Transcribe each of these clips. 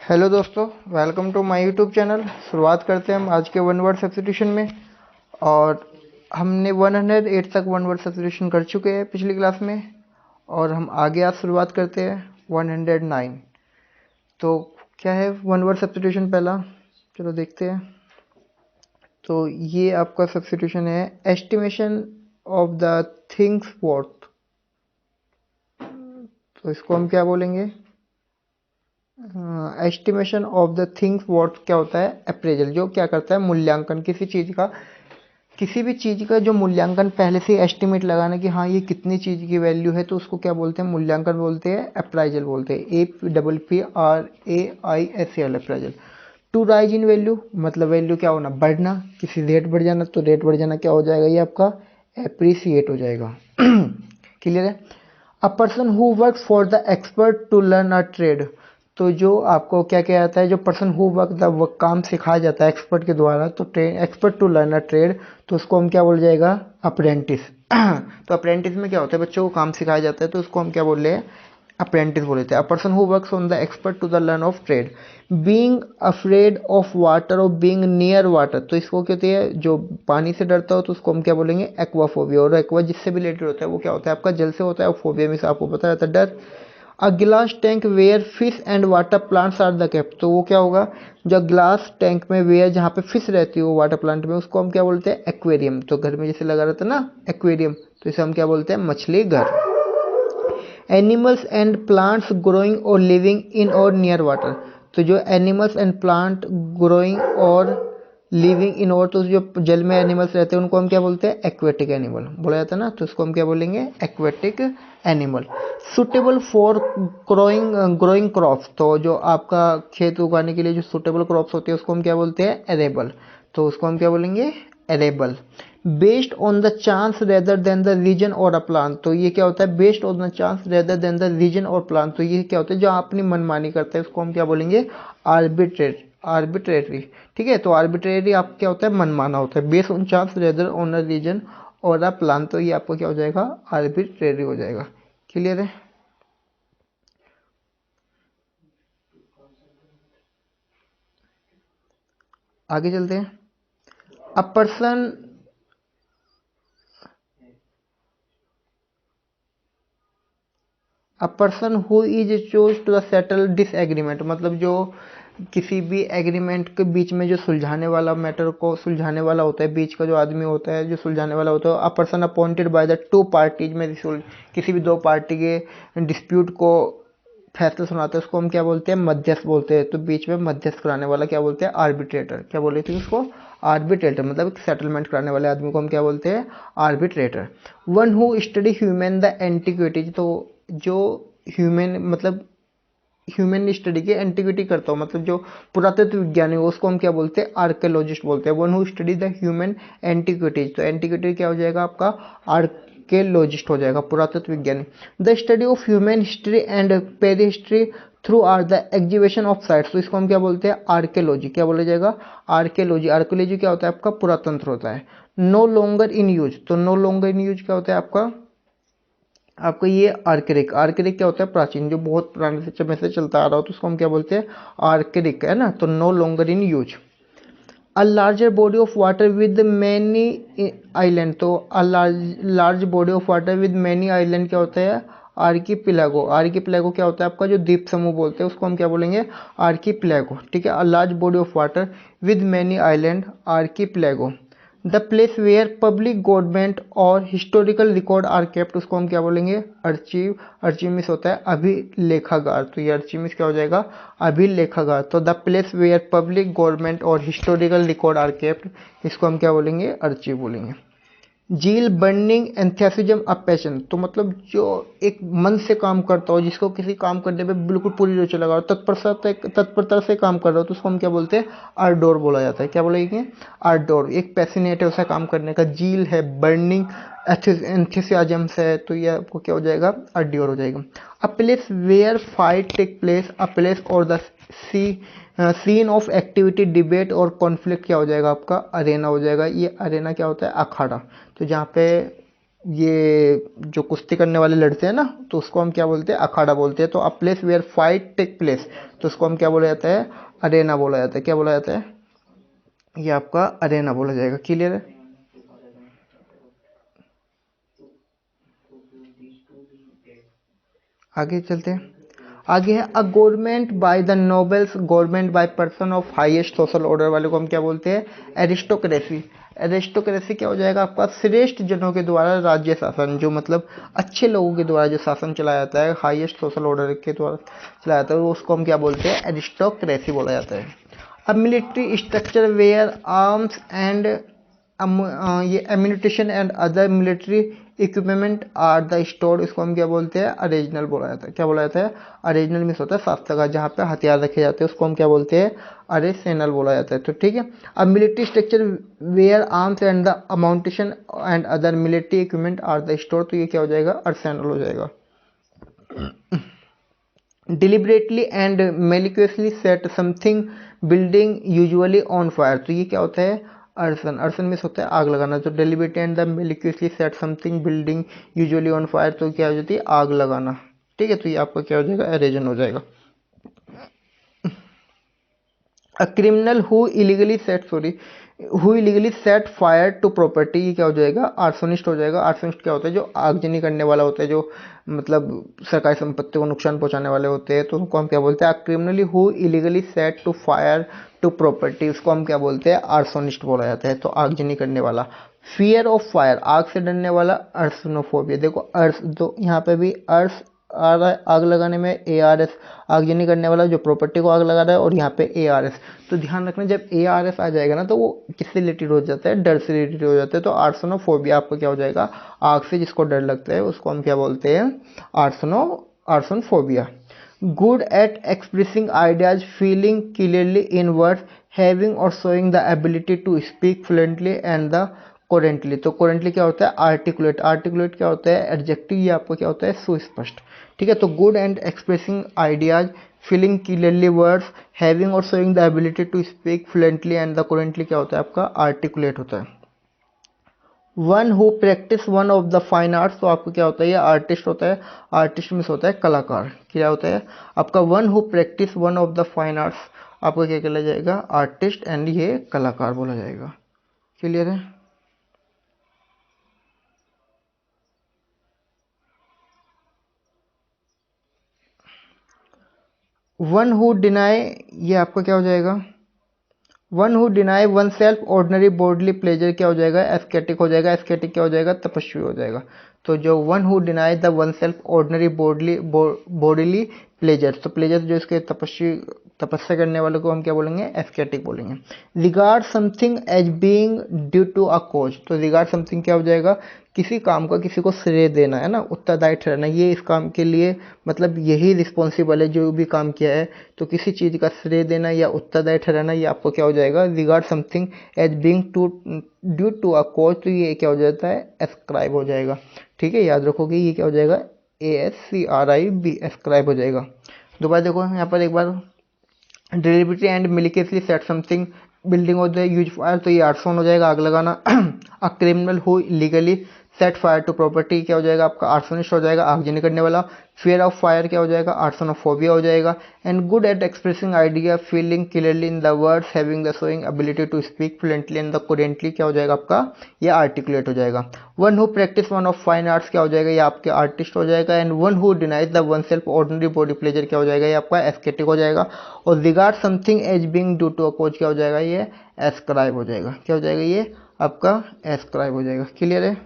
Hello दोस्तों, welcome to my YouTube channel. शुरुआत करते हैं हम आज के वन वर्ड सब्स्टिट्यूशन में। और हमने 108 तक वन वर्ड सब्स्टिट्यूशन कर चुके हैं पिछली क्लास में, और हम आगे आज शुरुआत करते हैं 109। तो क्या है वन वर्ड सब्स्टिट्यूशन पहला, चलो देखते हैं। तो ये आपका सब्स्टिट्यूशन है estimation of the things worth. तो इसको हम क्या बोलेंगे? Estimation of the things worth क्या होता है? अप्रेजल, जो क्या करता है मूल्यांकन किसी चीज़ का, किसी भी चीज़ का जो मूल्यांकन पहले से एस्टिमेट लगाना कि हाँ ये कितनी चीज़ की वैल्यू है, तो उसको क्या बोलते हैं? मूल्यांकन बोलते हैं, अप्राइजल बोलते हैं। APPRAISL appraisal. To rise in value मतलब वैल्यू क्या होना? बढ़ना, किसी रेट बढ़ जाना, तो रेट बढ़ जाना क्या हो जाएगा? ये आपका एप्रिसिएट हो जाएगा। क्लियर है? A person who work for the expert to learn a trade. तो जो आपको क्या क्या आता है, जो person who work the work काम सिखाया जाता है एक्सपर्ट के द्वारा, तो expert to learn a trade, तो उसको हम क्या बोल जाएगा? अप्रेंटिस। तो अप्रेंटिस में क्या होता है? बच्चों को काम सिखाया जाता है, तो उसको हम क्या बोल रहे हैं? अप्रेंटिस बोल रहे थे। A person who works on the expert to the learn of trade. Being afraid of water or being near water, तो इसको कहते हैं जो पानी से डरता हो, तो उसको हम क्या बोलेंगे? एक्वाफोबिया। और एक्वा जिससे भी रिलेटेड होता है वो क्या होता है आपका? जल से होता है। और फोबिया में से आपको पता रहता है डर। A glass tank where fish and water plants are the kept, तो वो क्या होगा? जो ग्लास टैंक में वेयर जहाँ पे फिश रहती हो वाटर प्लांट में, उसको हम क्या बोलते हैं? एक्वेरियम। तो घर में जैसे लगा रहता है ना एक्वेरियम, तो इसे हम क्या बोलते हैं? मछली घर। एनिमल्स एंड प्लांट्स ग्रोइंग और लिविंग इन और नियर वाटर, तो जो एनिमल्स एंड प्लांट ग्रोइंग और लिविंग इन और, तो जो जल में एनिमल्स रहते हैं उनको हम क्या बोलते हैं? एक्वेटिक एनिमल बोला जाता है ना, तो उसको हम क्या बोलेंगे? Aquatic animal. Suitable for growing crops, तो जो आपका खेत उगाने के लिए जो सुटेबल क्रॉप्स होते हैं उसको हम क्या बोलते हैं? एरेबल। तो उसको हम क्या बोलेंगे? Arable. Based on the chance rather than the reason or a plan, तो ये क्या होता है? Based on the chance rather than the reason or plan, तो ये क्या होता है? जो आप अपनी मनमानी करते हैं उसको हम क्या बोलेंगे? आर्बिट्रेटरी। ठीक है, तो आर्बिट्रेरी आप क्या होता है? मनमाना होता है। Based on chance rather on a reason or a plan, तो ये आपको क्या हो जाएगा? आर्बिट्रेरी हो जाएगा। क्लियर है? आगे चलते हैं। A person a person who is choose to settle disagreement, मतलब जो किसी भी एग्रीमेंट के बीच में जो सुलझाने वाला, मैटर को सुलझाने वाला होता है, बीच का जो आदमी होता है जो सुलझाने वाला होता है। A person appointed by the two parties में किसी भी दो पार्टी के डिस्प्यूट को फैसला सुनाते हैं, उसको हम क्या बोलते हैं? मध्यस्थ बोलते हैं। तो बीच में मध्यस्थ कराने वाला क्या बोलते हैं? आर्बिट्रेटर। क्या बोले थे उसको? आर्बिट्रेटर। मतलब सेटलमेंट कराने वाले आदमी को हम क्या बोलते हैं? Arbitrator. One who study human the antiquities, तो जो ह्यूमन मतलब ह्यूमन स्टडी की एंटिक्विटी करता हो, मतलब जो पुरातत्व विज्ञानी हो, उसको हम क्या बोलते हैं? आर्कियोलॉजिस्ट बोलते हैं। One who study the human antiquities, तो एंटिक्विटी क्या हो जाएगा आपका? आर्कियोलॉजिस्ट हो जाएगा, पुरातत्व विज्ञानी। The study of human history and prehistory through are the exhibition of sites, तो इसको हम क्या बोलते हैं? आर्कियोलॉजी। क्या बोला जाएगा? आर्कियोलॉजी। आर्कियोलॉजी क्या होता है आपका? पुरातंत्र होता है। नो लॉन्गर इन यूज, तो नो लॉन्गर इन यूज क्या होता है आपका? आपको ये आर्किरिक। आर्किरिक क्या होता है? प्राचीन, जो बहुत पुराने से समय से चलता आ रहा हो, तो उसको हम क्या बोलते हैं? आर्किरिक, है ना। तो no longer in use. A larger body of water with many island, तो a large body of water with many island क्या होता है? आर्कीपिलागो। आर्कीपिलागो क्या होता है आपका? जो द्वीप समूह बोलते हैं उसको हम क्या बोलेंगे? आर्कीपिलागो। ठीक है, a large body of water with many island, archipelago. The place where public government और हिस्टोरिकल रिकॉर्ड आर केप्ट, उसको हम क्या बोलेंगे? अर्चीव। अर्चीव मीन्स होता है अभिलेखागार, तो ये अर्चीव मीन्स क्या हो जाएगा? अभिलेखागार। तो the place where public government और हिस्टोरिकल रिकॉर्ड आर केप्ट, इसको हम क्या बोलेंगे? अर्चीव बोलेंगे। जील बर्निंग एंथ्यासिज्म अ पैशन, तो मतलब जो एक मन से काम करता हो, जिसको किसी काम करने में बिल्कुल पूरी रुचि लगा हो, तत्परता से काम कर रहा हो, तो उसको हम क्या बोलते हैं? आर्डोर बोला जाता है। क्या बोलेंगे? आर्डोर। एक पैसिनेट है उसे काम करने का। जील है, बर्निंग एंथ्यासिज्म है, तो ये आपको क्या हो जाएगा? आर्डोर हो जाएगा। A place where fight take place, a place और the sea scene of activity debate और कॉन्फ्लिक्ट क्या हो जाएगा आपका? अरेना हो जाएगा। ये अरेना क्या होता है? अखाड़ा। तो जहाँ पे ये जो कुश्ती करने वाले लड़ते हैं ना, तो उसको हम क्या बोलते हैं, अखाड़ा बोलते हैं। तो a place where fight take place, तो उसको हम क्या बोला जाता है, अरेना बोला जाता है। क्या बोला जाता है, ये आपका अरेना बोला जाएगा। क्लियर है। आगे चलते हैं। आगे है अ government by the nobles, government by person of highest social order वाले को हम क्या बोलते हैं, एरिस्टोक्रेसी। एरिस्टोक्रेसी क्या हो जाएगा आपका, श्रेष्ठ जनों के द्वारा राज्य शासन, जो मतलब अच्छे लोगों के द्वारा जो शासन चलाया जाता है, हाईएस्ट सोशल ऑर्डर के द्वारा चलाया जाता है, उसको हम क्या बोलते हैं, एरिस्टोक्रेसी बोला जाता है। अब military structure where arms and ये ammunition and other military equipment are the store, इसको हम क्या बोलते हैं, अरेजनल बोला जाता है। क्या बोला जाता है, अरेजनल मीन्स होता है साफ जगह जहाँ पे हथियार रखे जाते हैं, उसको हम क्या बोलते हैं, अरेसेनल बोला जाता है। तो ठीक है। अब military structure where arms and the ammunition and other military equipment are the store, तो ये क्या हो जाएगा, अर्सेनल हो जाएगा। Deliberately and maliciously set something building usually on fire, तो ये क्या होता है, अर्सन। अर्सन में होता है आग लगाना। तो deliberately and the maliciously set something building usually on fire, तो क्या हो जाती है, आग लगाना। ठीक है। तो ये आपका क्या हो जाएगा, एरेजन हो जाएगा। A criminal who illegally set, sorry, who illegally set fire to property, ये क्या हो जाएगा, आर्सोनिस्ट हो जाएगा। आर्सोनिस्ट क्या होता है, जो आगजनी करने वाला होता है, जो मतलब सरकारी संपत्ति को नुकसान पहुंचाने वाले होते हैं, तो उनको हम क्या बोलते हैं, criminally who illegally set to fire to property, उसको हम क्या बोलते हैं, आर्सोनिस्ट बोला जाता है। तो आगजनी करने वाला। फियर ऑफ फायर, आग से डरने वाला, अर्सनोफोबिया। देखो अर्स, तो यहाँ पे भी अर्स आ रहा है आग लगाने में, ए आर एस आगजनी करने वाला जो प्रॉपर्टी को आग लगा रहा है, और यहाँ पे ए आर एस। तो ध्यान रखना, जब ए आर एस आ जाएगा ना, तो वो किससे रिलेटेड हो जाता है, डर से रिलेटेड हो जाता है। तो आर्सनोफोबिया आपको क्या हो जाएगा, आग से जिसको डर लगता है उसको हम क्या बोलते हैं, arsonophobia. Good at expressing ideas feeling clearly in words having और showing the ability to speak fluently and the coherently. तो कोरेंटली क्या होता है, आर्टिकुलेट। आर्टिकुलेट क्या होता है, एडजेक्टिव। ये आपको क्या होता है, सुस्पष्ट। ठीक है। तो good and expressing ideas feeling clearly words having और showing the ability to speak fluently and the coherently क्या होता है, आपका आर्टिकुलेट होता है। One who practice one of the fine arts, तो आपको क्या होता है, ये आर्टिस्ट होता है। आर्टिस्ट मीन्स होता है कलाकार। क्या होता है आपका, one who practice one of the fine arts, आपको क्या कहला जाएगा, आर्टिस्ट, एंड ये कलाकार बोला जाएगा। क्लियर है। वन हु डिनाई, ये आपका क्या हो जाएगा, one who deny one self ordinary bodily pleasure, क्या हो जाएगा, एस्केटिक हो जाएगा। एस्केटिक क्या हो जाएगा, तपस्वी हो जाएगा। तो जो one who deny the one self ordinary bodily pleasure, तो प्लेजर जो इसके तपस्वी, तपस्या करने वाले को हम क्या बोलेंगे, एस्केटिक बोलेंगे। Regard something as being due to a cause, तो रिगार्ड समथिंग क्या हो जाएगा, किसी काम का किसी को श्रेय देना है ना, उत्तरदायी ठहराना, ये इस काम के लिए मतलब यही रिस्पॉन्सिबल है जो भी काम किया है। तो किसी चीज़ का श्रेय देना या उत्तरदायी ठहराना, ये आपको क्या हो जाएगा, regard something as being to due to a cause, तो ये क्या हो जाता है, एस्क्राइब हो जाएगा। ठीक है। याद रखोगे ये क्या हो जाएगा, ASCRIB, एस्क्राइब हो जाएगा। दोबारा देखो यहाँ पर एक बार, deliberately and maliciously set something building of the use fire, तो ये आर्सन हो जाएगा, आग लगाना। A criminal who legally set fire to property, क्या हो जाएगा आपका, आर्सोनिस्ट हो जाएगा, आगजनी करने वाला। फियर ऑफ फायर क्या हो जाएगा, आर्सोनोफोबिया हो जाएगा। And good at expressing idea feeling clearly in the words having the showing ability to speak fluently and the coherently, क्या हो जाएगा आपका, ये आर्टिकुलेट हो जाएगा। One who practice one of fine arts, क्या हो जाएगा, ये आपके आर्टिस्ट हो जाएगा। And one who denies the one self ordinary body pleasure, क्या हो जाएगा, ये आपका एस्केटिक हो जाएगा। और regard something as being due to a cause, क्या हो जाएगा, ये एस्क्राइब हो जाएगा। क्या हो जाएगा, ये आपका एस्क्राइब हो जाएगा। क्लियर है।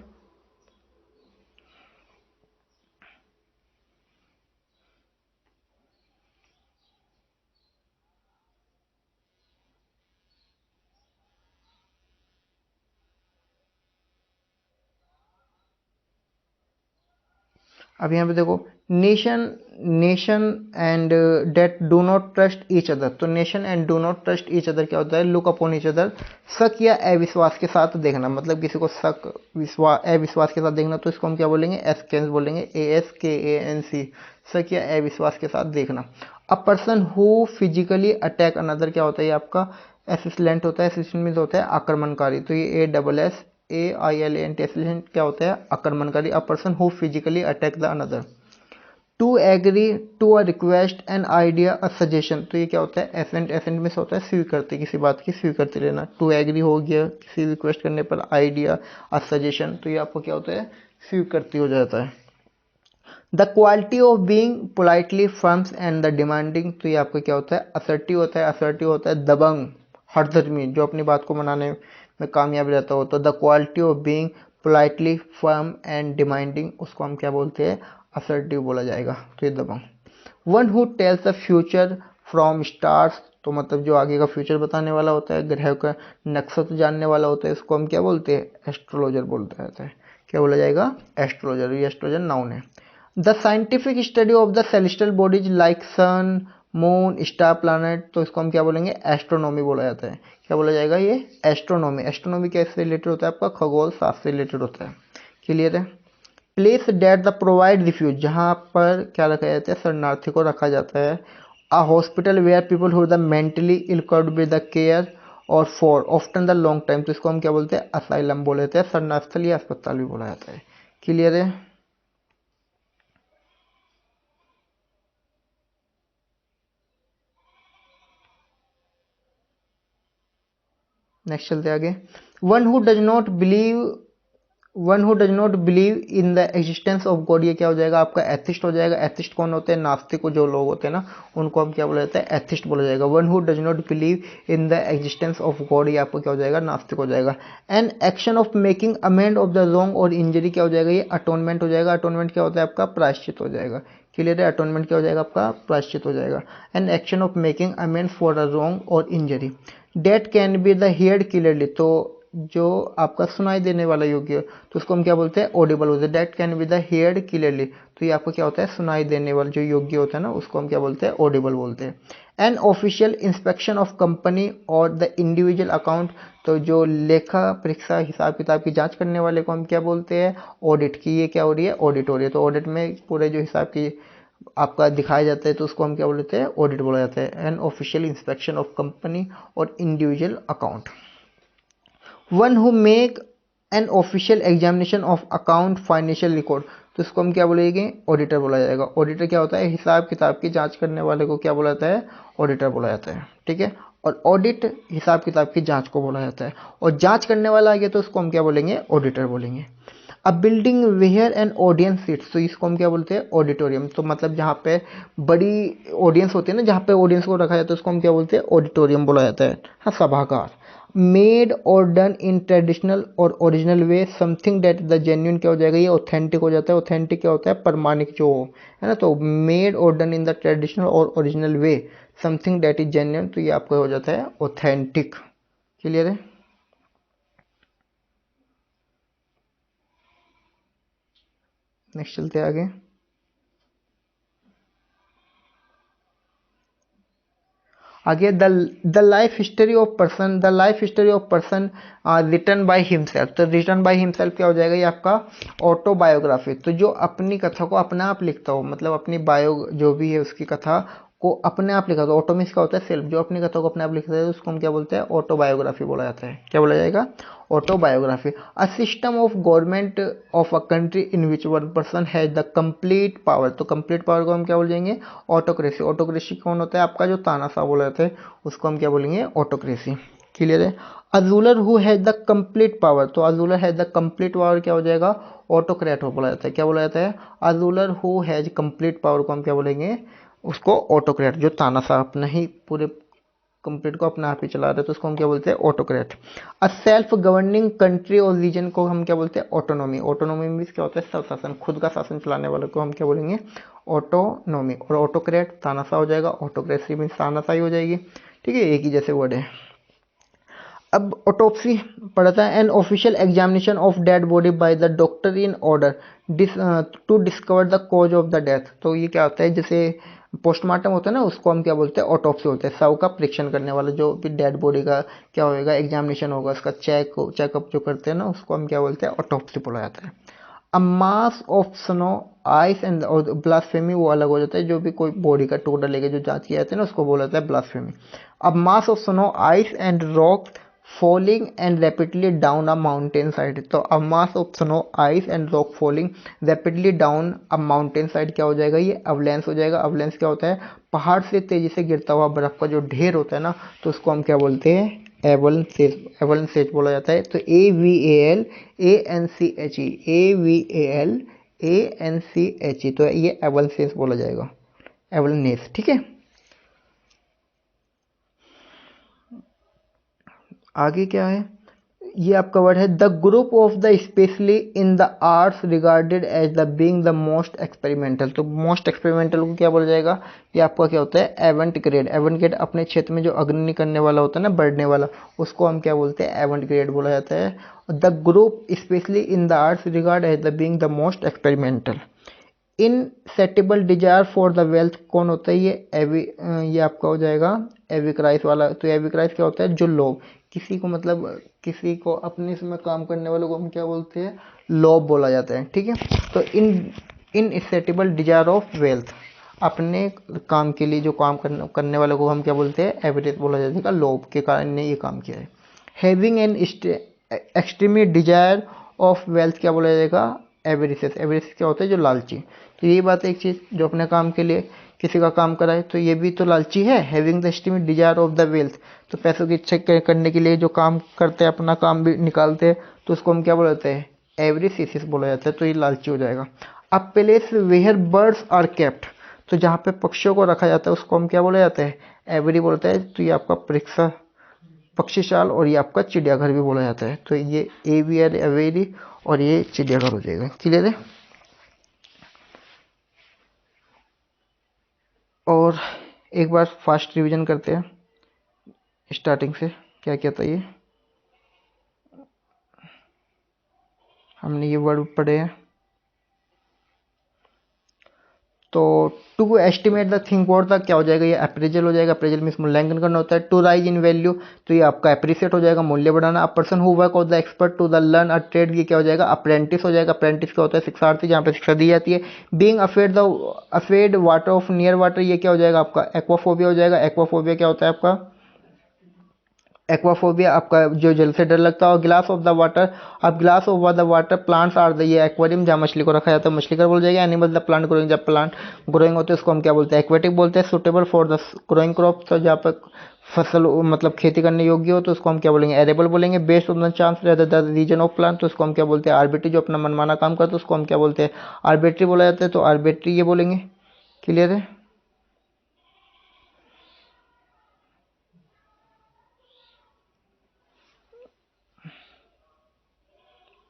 अब यहाँ पे देखो, nation, nation and that do not trust each other, तो nation and do not trust each other क्या होता है, लुक अपॉन ईच अदर, शक या अविश्वास के साथ देखना, मतलब किसी को शक विश्वास अविश्वास के साथ देखना, तो इसको हम क्या बोलेंगे, एस्केंस बोलेंगे, ASKANC, शक या अविश्वास के साथ देखना। अ person who physically attack another, क्या होता है, ये आपका असिस्टेंट होता है। असिस्टेंट मीन्स होता है आक्रमणकारी, तो ये AILANT assailant क्या होता है, आक्रमणकारी, a person who physically attack the another. To agree to a request an idea a suggestion, तो ये क्या होता है, एसेंट, एसेंट में से होता है स्वीकृति, किसी बात की स्वीकृति लेना। टू एग्री हो गया किसी रिक्वेस्ट करने पर, आइडिया अ सजेशन, तो ये आपको क्या होता है, स्वीकृति हो जाता है। The quality of being politely firms and the demanding, तो ये आपको क्या होता है, असर्टिव होता है, असर्टिव होता है दबंग, हठधर्मी, जो अपनी बात को मनाने में कामयाब रहता हो। तो the quality of being politely firm and demanding, उसको हम क्या बोलते हैं, असर्टिव बोला जाएगा, तो ये दबंग। One who tells the future from stars, तो मतलब जो आगे का फ्यूचर बताने वाला होता है, ग्रह का नक्षत्र जानने वाला होता है, उसको हम क्या बोलते हैं, एस्ट्रोलॉजर बोलता रहता है। क्या बोला जाएगा, एस्ट्रोलॉजर, ये एस्ट्रोलॉजर नाउन है। The scientific study of the celestial bodies like sun, moon, star, planet, तो इसको हम क्या बोलेंगे, एस्ट्रोनॉमी बोला जाता है। क्या बोला जाएगा, ये एस्ट्रोनॉमी। एस्ट्रोनॉमी कैसे रिलेटेड होता है, आपका खगोल शास्त्र से रिलेटेड होता है। क्लियर है। Place that the provide refuge, जहाँ पर क्या रखा जाता है, शरणार्थी को रखा जाता है। A hospital where people who the mentally ill cared with the care or for often the long time, तो इसको हम क्या बोलते हैं, असाइलम बोले जाते हैं, शरणार्थी या अस्पताल भी बोला जाता है। क्लियर है। नेक्स्ट चलते आगे। One who does not believe, one who does not believe in the existence of God, ये क्या हो जाएगा, आपका एथिस्ट हो जाएगा। एथिस्ट कौन होते हैं, नास्तिक जो लोग होते हैं ना, उनको हम क्या बोला जाता है, एथिस्ट बोला जाएगा। One who does not believe in the existence of God, ये आपको क्या हो जाएगा, नास्तिक हो जाएगा। An action of making amend of the wrong और इंजरी, क्या हो जाएगा, ये अटोनमेंट हो जाएगा। अटोनमेंट क्या होता है, आपका प्रायश्चित हो जाएगा। क्लियर है। अटोनमेंट क्या हो जाएगा, आपका प्रायश्चित हो जाएगा। An action of making amend for a wrong और injury. That can be the heard clearly, तो जो आपका सुनाई देने वाला योग्य, तो उसको हम क्या बोलते हैं, ऑडिबल होता है। Date can be the heard clearly, तो ये आपको क्या होता है, सुनाई देने वाला जो योग्य होता है ना, उसको हम क्या बोलते हैं, ऑडिबल बोलते हैं। N official inspection of company और द इंडिविजुअल अकाउंट, तो जो लेखा परीक्षा हिसाब किताब की जांच करने वाले को हम क्या बोलते हैं, ऑडिट की, ये क्या हो रही है, ऑडिट हो रही है। तो ऑडिट में पूरे जो हिसाब की आपका दिखाया जाता है, तो उसको हम क्या बोलते हैं, ऑडिट बोला जाता है। An official inspection of company और individual account. One who make an official examination of account financial record, तो इसको हम क्या बोलेंगे, ऑडिटर बोला जाएगा। ऑडिटर क्या होता है, हिसाब किताब की जांच करने वाले को क्या बोला जाता है, ऑडिटर बोला जाता है। ठीक है। और ऑडिट हिसाब किताब की जांच को बोला जाता है, और जांच करने वाला आ गया तो उसको हम क्या बोलेंगे, ऑडिटर बोलेंगे। अब building where and audience seats, तो इसको हम क्या बोलते हैं, ऑडिटोरियम। तो मतलब जहाँ पे बड़ी ऑडियंस होती है ना, जहाँ पे ऑडियंस को रखा जाता है, उसको हम क्या बोलते हैं, ऑडिटोरियम बोला जाता है। हाँ, सभागार। मेड और done in traditional or original way, something that the genuine, क्या हो जाएगा, ये ऑथेंटिक हो जाता है। ऑथेंटिक क्या होता है, प्रमाणिक जो हो, है ना। तो मेड और done in the traditional or original way, something that is genuine, तो ये आपको हो जाता है ऑथेंटिक। क्लियर है। नेक्स्ट चलते हैं आगे। आगे the life history of person, the life history of person written by himself, तो रिटन बाय हिमसेल्फ क्या हो जाएगा, ये आपका ऑटोबायोग्राफी। तो जो अपनी कथा को अपने आप लिखता हो, मतलब अपनी बायो जो भी है उसकी कथा को अपने आप लिखा, तो ऑटो मीन्स क्या होता है, सेल्फ, जो अपनी कथा को अपने आप लिखता है, उसको हम क्या बोलते हैं, ऑटोबायोग्राफी बोला जाता है। क्या बोला जाएगा, autobiography. A system of government of a country in which one person has the complete power, तो कंप्लीट पावर को हम क्या बोलेंगे, ऑटोक्रेसी। ऑटोक्रेसी कौन होता है, आपका जो तानाशाह बोला जाता है, उसको हम क्या बोलेंगे, ऑटोक्रेसी। क्लियर है। A ruler who has the complete power, तो a ruler has the complete power क्या हो जाएगा, ऑटोक्रेट बोला जाता है। क्या बोला जाता है, a ruler who has complete power को हम क्या बोलेंगे, उसको ऑटोक्रेट, जो तानाशाह अपना ही पूरे कंप्लीट को अपना आप ही चला रहे हैं, तो उसको हम क्या बोलते हैं, autocrat. A self governing country और रीजन को हम क्या बोलते हैं, ऑटोनॉमी। ऑटोनॉमी मीन्स क्या होता है, स्वशासन, शासन, खुद का शासन चलाने वाले को हम क्या बोलेंगे, ऑटोनॉमी। और ऑटोक्रेट तानाशाह हो जाएगा, ऑटोक्रेसी मीन्स तानाशाही हो जाएगी। ठीक है, एक ही जैसे वर्ड है। अब ऑटोप्सी पढ़ता है, an official examination of dead body by the doctor in order to discover the cause of the death, तो ये क्या होता है, जैसे पोस्टमार्टम होता है ना, उसको हम क्या बोलते हैं, ऑटोप्सी होता है। शव का परीक्षण करने वाला, जो भी डेड बॉडी का क्या होगा, एग्जामिनेशन होगा, उसका चेकअप जो करते हैं ना, उसको हम क्या बोलते हैं, ऑटोप्सी बोला जाता है। A mass of snow ice and, और ब्लास्फेमी वो अलग हो जाता है, जो भी कोई बॉडी का टुकड़ा लेके जो जांच किया जाता है ना, उसको बोला जाता है ब्लास्फेमी। अब मास of snow ice and rock falling and rapidly down a mountain side। तो a mass of snow ice and rock falling rapidly down a mountain side क्या हो जाएगा, ये अवलैंस हो जाएगा। अवलैंस क्या होता है, पहाड़ से तेजी से गिरता हुआ बर्फ का जो ढेर होता है ना, तो उसको हम क्या बोलते हैं, एवलसेज, एवलसेज बोला जाता है। तो AVALANCHE, AVALANCHE, तो ये एवलसेज बोला जाएगा, एवलनेस, ठीक है। आगे क्या है, ये आपका वर्ड है the group of the specially in the arts regarded as the being the most experimental. तो मोस्ट एक्सपेरिमेंटल को क्या बोला जाएगा, ये आपका क्या होता है, एवंट ग्रेड। एवंट ग्रेड अपने क्षेत्र में जो अग्रणी करने वाला होता है ना, बढ़ने वाला, उसको हम क्या बोलते हैं, एवंट ग्रेड बोला जाता है। The group specially in the arts regard as the being the most experimental. Insatiable desire for the wealth कौन होता है, ये आपका हो जाएगा एविक्राइस वाला। तो एविक्राइस क्या होता है, जो लोभ, किसी को मतलब किसी को अपने इसमें काम करने वालों को हम क्या बोलते हैं, लोभ बोला जाता है, ठीक है। तो इनसेटिबल डिजायर ऑफ वेल्थ, अपने काम के लिए जो काम करने वालों को हम क्या बोलते हैं, एविडेंस बोला जाता है, लोभ के कारण ने ये काम किया है। Having an extreme desire of wealth क्या बोला जाएगा, एवरिसिस। एवरिसिस क्या होता है, जो लालची। तो यही बात है, एक चीज़ जो अपने काम के लिए किसी का काम कराए, तो ये भी तो लालची है। Having the extreme desire of the wealth, तो पैसों की इच्छा करने के लिए जो काम करते हैं, अपना काम भी निकालते हैं, तो उसको हम क्या बोलते हैं, एवरिसिस बोला जाता है। तो ये लालची हो जाएगा। A place where birds are kept, तो जहाँ पे पक्षियों को रखा जाता है उसको हम क्या बोला जाता है, एवरी बोलता है। तो ये आपका परीक्षा पक्षीशाल, और ये आपका चिड़ियाघर भी बोला जाता है। तो ये एवियर, एवेरी, और ये चिड़ियाघर हो जाएगा, क्लियर है। और एक बार फास्ट रिवीजन करते हैं स्टार्टिंग से, क्या क्या था ये, हमने ये वर्ड पढ़े हैं। तो to estimate the thing what the क्या हो जाएगा, ये अप्रेजल हो जाएगा। अप्रेजल मीन्स मूल्यांकन करना होता है। टू राइज इन वैल्यू, तो ये आपका अप्रिशिएट हो जाएगा, मूल्य बढ़ाना। A person who work of the expert to the learn a trade, ये क्या हो जाएगा, अप्रेंटिस हो जाएगा। अप्रेंटिस क्या होता है, शिक्षार्थी, जहाँ पे शिक्षा दी जाती है। Being afraid water of near water, ये क्या हो जाएगा आपका, एक्वाफोबिया हो जाएगा। एक्वाफोबिया क्या होता है आपका, एक्वाफोबिया आपका जो जल से डर लगता है। और ग्लास ऑफ द वाटर, अब glass of the water plants are the, ये एक्वेरियम जहाँ मछली को रखा जाता है, मछली घर बोल जाएगा। एनिमल द प्लांट ग्रोइंग, जब प्लांट ग्रोइंग होते हैं उसको हम क्या बोलते हैं, एक्वेटिक बोलते हैं। Suitable for the growing crop, तो जहाँ पर फसल मतलब खेती करने योग्य हो, तो उसको हम क्या बोलेंगे, एरेबल बोलेंगे। Based on the chance rather the reason of plant, तो उसको हम क्या बोलते हैं, आर्बिट्री। जो अपना मनमाना काम करता है उसको हम क्या बोलते हैं, आर्बिट्री बोला जाता है। तो आर्बिट्री ये बोलेंगे, क्लियर है।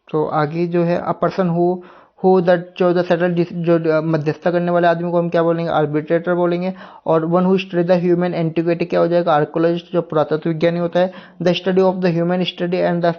तो आगे जो है, अ पर्सन हु द जो द सेटल, जो मध्यस्थता करने वाले आदमी को हम क्या बोलेंगे, आर्बिट्रेटर बोलेंगे। और one who study the human antiquity क्या हो जाएगा, आर्कोलॉजिस्ट, जो पुरातत्व विज्ञानी होता है। The study of the human study and the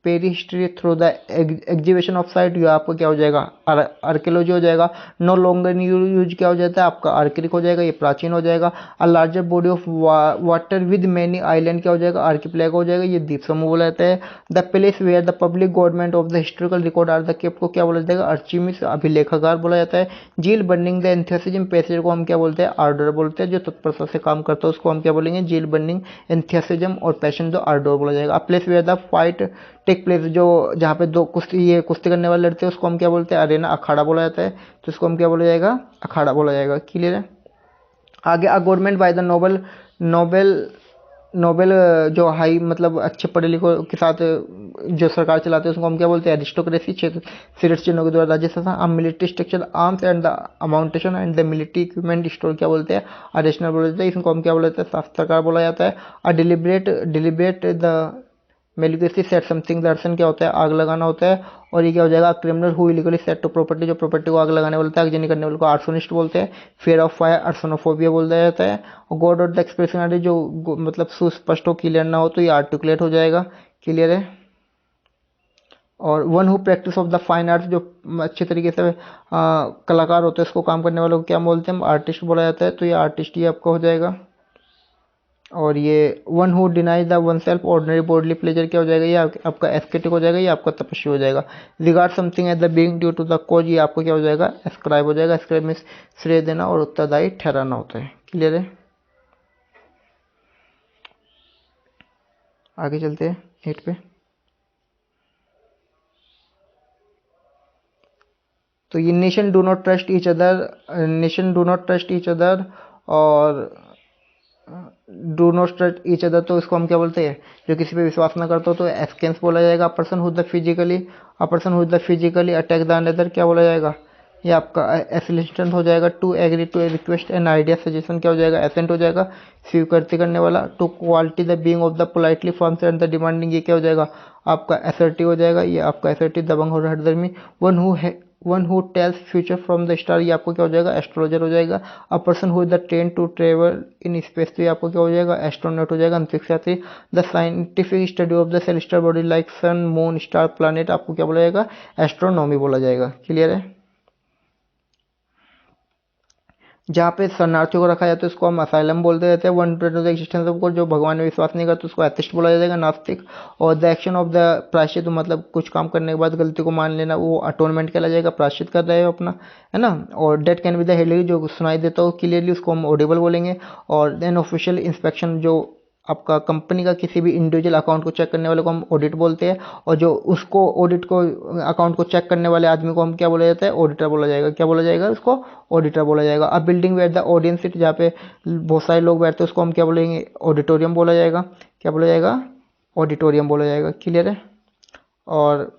prehistory through the exhibition of site, ये आपको क्या हो जाएगा, आर्कियोलॉजी हो जाएगा। नो लॉन्गर यूज क्या हो जाता है आपका, आर्किक हो जाएगा, ये प्राचीन हो जाएगा। अ larger body of water with many island क्या हो जाएगा, आर्किप्लेग हो जाएगा, ये द्वीप समूह बोला जाता है। The place where the public government of the historical record are the kept को क्या बोला जाएगा, अर्चिमिस, अभिलेखागार बोला जाता है। झील बर्निंग द एंथियसिज्म पैसेज को हम क्या बोलते हैं, आर्डर बोलते हैं। जो तत्परता से काम करता है उसको हम क्या बोलेंगे, झील बर्निंग एंथियसिज्म, और पैशन जो आर्डर बोला जाएगा। A place where the fight take place, जो जहाँ पे दो कुश्ती करने वाले लड़ते हैं उसको हम क्या बोलते हैं, अरेना, अखाड़ा बोला जाता है। तो इसको हम क्या बोला जाएगा, अखाड़ा बोला जाएगा, क्लियर है। आगे, a government by the noble noble noble, जो हाई मतलब अच्छे पढ़े लिखों के साथ जो सरकार चलाते हैं उसको हम क्या बोलते हैं, एरिस्टोक्रेसी, सीरेट चिन्हों के द्वारा राज्य शासन। A military structure, arms and the ammunition and the military equipment store क्या बोलते हैं, अडिशनल बोला जाता है। इसको हम क्या बोलते हैं, शास्त्रकार बोला जाता है। अ डिलिब्रेट द मेलिगेसी सेट समथिंग, दर्शन क्या होता है, आग लगाना होता है। और ये क्या हो जाएगा, criminal who illegally set to property, जो प्रॉपर्टी को आग लगाने वाला होता है, आगजनी करने वाले को आर्सोनिस्ट बोलते हैं। फियर ऑफ फायर, अर्सोनोफोबिया बोला जाता है। और गॉड ऑफ द एक्सप्रेशन, जो मतलब सुस्पष्ट हो, क्लियर ना हो, तो ये आर्टिकुलेट हो जाएगा, क्लियर है। और one who practice of the fine arts, जो अच्छे तरीके से कलाकार होते हैं उसको काम करने वालों को क्या बोलते हैं, आर्टिस्ट बोला जाता है। तो ये आर्टिस्ट ये आपका हो जाएगा। और ये one who denies the one self ordinary bodily pleasure क्या हो जाएगा, ये आपका एस्केटिक हो जाएगा, ये आपका तपस्वी हो जाएगा। Regard something at the being due to the cause, ये आपको क्या हो जाएगा, एस्क्राइब हो जाएगा। एस्क्राइब में श्रेय देना और उत्तरदायी ठहराना होता है, क्लियर है। आगे चलते हैं 8 पे। तो ये nation do not trust each other, nation do not trust each other और do not trust each other, तो इसको हम क्या बोलते हैं, जो किसी पे विश्वास ना करता हो तो एस्केंस बोला जाएगा। Person who the physically, a person who the physically attack the another क्या बोला जाएगा, ये आपका एसिस्टेंट हो जाएगा। To agree to a request an idea suggestion क्या हो जाएगा, एसेंट हो जाएगा, स्वीकृति करने वाला। To quality the being of the politely forms and the demanding, ये क्या हो जाएगा, आपका असर्टिव हो जाएगा, ये आपका असर्टिव दबंग और हठधर्मी। One who one who tells future from the star, ये आपको क्या हो जाएगा, एस्ट्रोलॉजर हो जाएगा। A person who is the train to travel in space, तो ये आपको क्या हो जाएगा, एस्ट्रोनॉट हो जाएगा, अंतरिक्ष यात्री। The scientific study of the celestial body like sun moon star planet, आपको क्या बोला जाएगा, एस्ट्रोनॉमी बोला जाएगा। क्लियर है। जहाँ पे शरणार्थियों को रखा जाता है उसको हम असाइलम बोलते रहते हैं। One two the existence of God, जो भगवान में विश्वास नहीं करता उसको एथिस्ट बोला जाएगा, नास्तिक। और द एक्शन ऑफ द प्रायश्चित, मतलब कुछ काम करने के बाद गलती को मान लेना, वो अटोनमेंट कहला जाएगा, प्रायश्चित कर रहे हो अपना, है ना। और that can be the hardly, जो सुनाई देता हो क्लियरली उसको हम ऑडिबल बोलेंगे। और देन ऑफिशियल इंस्पेक्शन, जो आपका कंपनी का किसी भी इंडिविजुअल अकाउंट को चेक करने वाले को हम ऑडिट बोलते हैं। और जो उसको ऑडिट को अकाउंट को चेक करने वाले आदमी को हम क्या बोला जाता है, ऑडिटर बोला जाएगा। क्या बोला जाएगा उसको, ऑडिटर बोला जाएगा। अब building where the audience seat, जहाँ पे बहुत सारे लोग बैठते हैं उसको हम क्या बोलेंगे, ऑडिटोरियम बोला जाएगा। क्या बोला जाएगा, ऑडिटोरियम बोला जाएगा। क्लियर है। और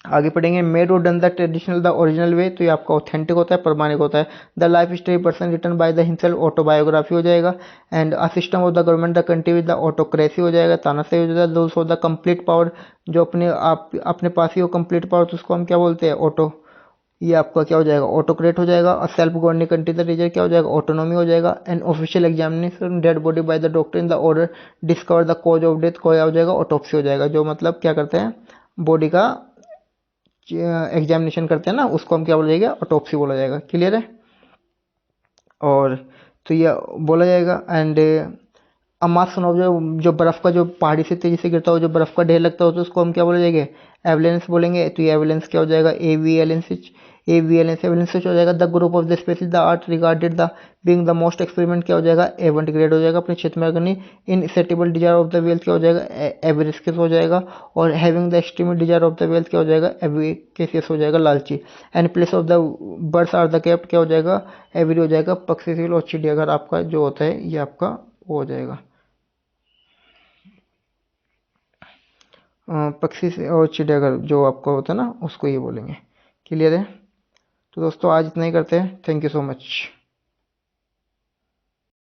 आगे पढ़ेंगे, मेड और done the traditional the original way, तो ये आपका ऑथेंटिक होता है, प्रमाणिक होता है। The life story person written by the himself, autobiography हो जाएगा। And a system of the government the country with the autocracy हो जाएगा, तानाशाही हो जाएगा। Those of the complete power, जो अपने आप अपने पास ही हो कंप्लीट पावर, तो उसको हम क्या बोलते हैं, ऑटो, ये आपका क्या हो जाएगा, ऑटोक्रेट हो जाएगा। और self governing country the region क्या हो जाएगा, ऑटोनॉमी हो जाएगा। And official examination dead body by the doctor in the order discover the cause of death, क्या हो जाएगा, ऑटोप्सी हो जाएगा। जो मतलब क्या करते हैं, बॉडी का एग्जामिनेशन करते हैं ना, उसको हम क्या बोला जाएगा, ऑटोप्सी बोला जाएगा। क्लियर है। और तो ये बोला जाएगा। एंड अमास सुनो, जो बर्फ का जो पहाड़ी से तेजी से गिरता हो, जो बर्फ का ढेर लगता हो, तो उसको हम क्या बोले जाएंगे, एवलेंस बोलेंगे। तो ये एवलेंस क्या हो जाएगा, एवीएलएनस एवलेंस हो जाएगा। The group of the species the art regarded the being the most experiment क्या हो जाएगा, एवंट ग्रेड हो जाएगा, अपने क्षेत्र में करनी। Insatiable desire of the wealth क्या हो जाएगा, एवरिस्कस हो जाएगा। और having the extreme desire of the wealth क्या हो जाएगा, एविकेसियस हो जाएगा, लालची। And place of the birds are the kept क्या हो जाएगा, एवरी हो जाएगा, पक्षी और चिड़ियाघर आपका जो होता है ये आपका वो हो जाएगा, पक्षी से और चिड़ियाघर जो आपका होता है ना, उसको ये बोलेंगे। क्लियर है। तो दोस्तों आज इतना ही करते हैं। Thank you so much.